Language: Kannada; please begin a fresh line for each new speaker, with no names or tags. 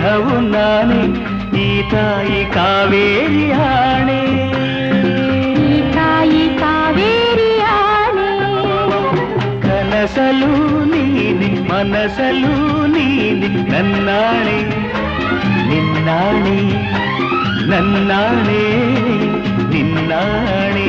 ಬರಹವು ನಾನೇ ಈ ತಾಯಿ ಕಾವೇರಿ ಆಣೆ
ಈ ತಾಯಿ ಕಾವೇರಿ ಆಣೆ
ಕನಸಲು ನೀನೆ ಮನಸಲು ನೀನೆ ನನ್ನಾಣೆ ನಿನ್ನಾಣೆ ನನ್ನಾಣೆ ನಿನ್ನಾಣೆ